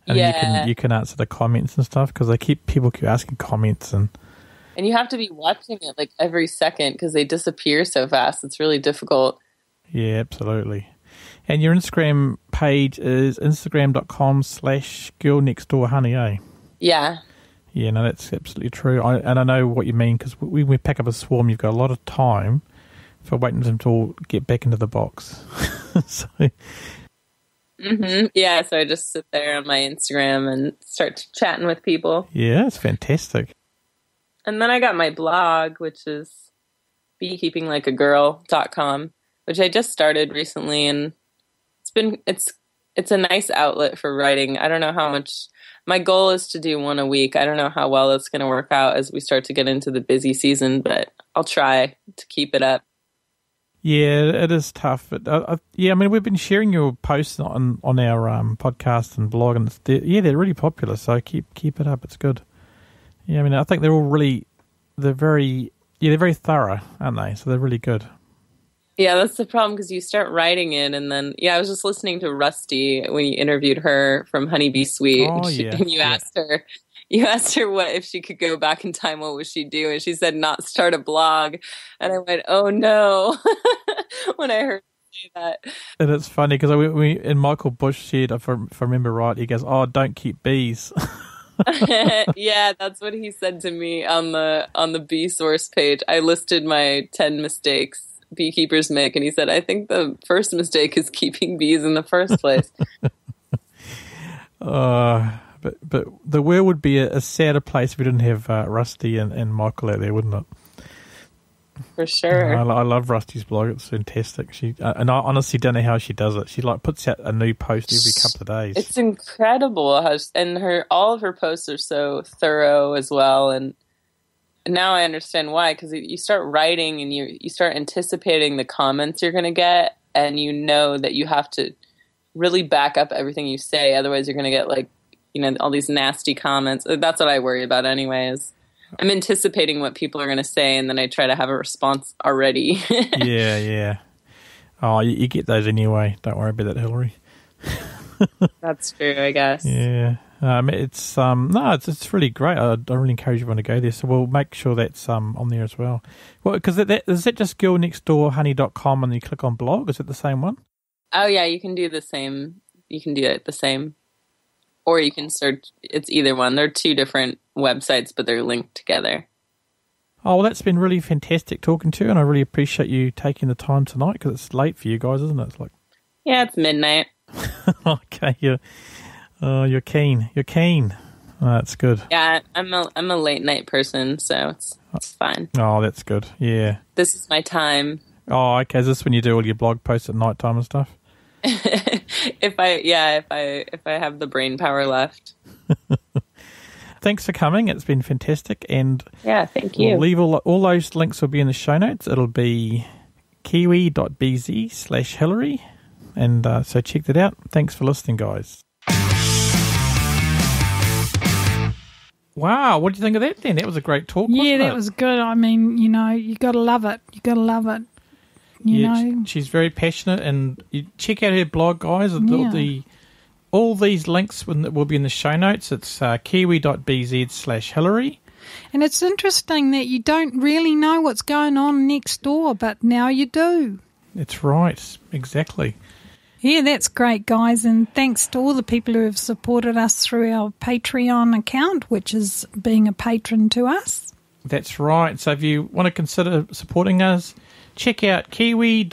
and you can answer the comments and stuff because people keep asking comments and you have to be watching it every second because they disappear so fast. It's really difficult. Yeah, absolutely. And your Instagram page is instagram.com/girlnextdoorhoney, eh? Yeah. Yeah, no, that's absolutely true. I know what you mean because when we pack up a swarm, you've got a lot of time for waiting for them to all get back into the box. So. Mm-hmm. Yeah, so I just sit there on my Instagram and start chatting with people. Yeah, it's fantastic. And then I got my blog, which is beekeepinglikeagirl.com, which I just started recently, and it's a nice outlet for writing. I don't know how much. My goal is to do one a week. I don't know how well it's going to work out as we start to get into the busy season, but I'll try to keep it up. Yeah, it is tough. But we've been sharing your posts on our podcast and blog, and they're really popular. So keep it up. It's good. Yeah, I think they're all they're very thorough, aren't they? So they're really good. Yeah, that's the problem because you start writing it, and then I was just listening to Rusty when you interviewed her from Honeybee Suite, Oh, and you asked her. You asked her what if she could go back in time, what would she do? And she said not start a blog. And I went, oh no, when I heard her say that. And it's funny because and Michael Bush said, if I remember right, he goes, "Oh, don't keep bees." Yeah, that's what he said to me on the Bee Source page. I listed my 10 mistakes beekeepers make, and he said, I think the first mistake is keeping bees in the first place. But the world would be a sadder place if we didn't have Rusty and Michael out there, wouldn't it? For sure. I love Rusty's blog. It's fantastic. And I honestly don't know how she does it. She puts out a new post every couple of days. It's incredible all of her posts are so thorough as well. And now I understand why, because you start writing and you start anticipating the comments you're going to get, and you know that you have to really back up everything you say. Otherwise, you're going to get all these nasty comments. That's what I worry about anyways. I'm anticipating what people are going to say, and then I try to have a response already. Yeah. Oh, you get those anyway. Don't worry about that, Hilary. That's true, I guess. Yeah. It's really great. I really encourage everyone to go there. So we'll make sure that's on there as well. Well, because is that just girlnextdoorhoney.com and you click on blog? Is it the same one? Oh yeah, you can do the same. You can do it the same, or you can search. It's either one. They're two different websites, but they're linked together. Oh, well, that's been really fantastic talking to you, and I really appreciate you taking the time tonight because it's late for you guys, isn't it? It's midnight. Okay, you're keen. You're keen. Oh, that's good. Yeah, I'm a late night person, so it's fine. Oh, that's good. Yeah. This is my time. Oh, okay. Is this when you do all your blog posts at night time and stuff? if I have the brain power left. Thanks for coming. It's been fantastic. And yeah, thank you. We'll leave all those links will be in the show notes. It'll be kiwi.bz/Hilary. And so check that out. Thanks for listening, guys. Wow, what do you think of that then? That was a great talk, wasn't it? Yeah, that was good. I mean, you got to love it. You got to love it. You know. She's very passionate, and you check out her blog, guys. All these links will be in the show notes. It's kiwi.bz/Hilary. And it's interesting that you don't really know what's going on next door, but now you do. That's right, exactly. Yeah, that's great, guys, and thanks to all the people who have supported us through our Patreon account, which is being a patron to us. That's right. So if you want to consider supporting us, check out kiwi.bz/banana.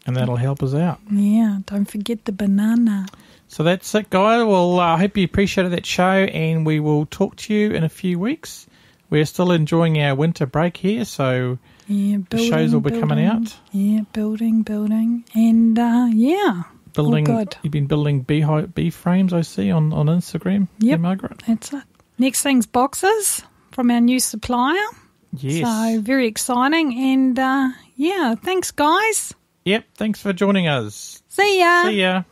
And that'll help us out. Yeah, don't forget the banana. So that's it, guys. Well, I hope you appreciated that show, and we will talk to you in a few weeks. We're still enjoying our winter break here, so the shows will be coming out. Yeah, building. And, building. Oh, good. You've been building bee frames, I see, on Instagram. Yep, Margaret. That's it. Next thing's boxes from our new supplier. Yes. So very exciting. And, thanks, guys. Yep, thanks for joining us. See ya. See ya.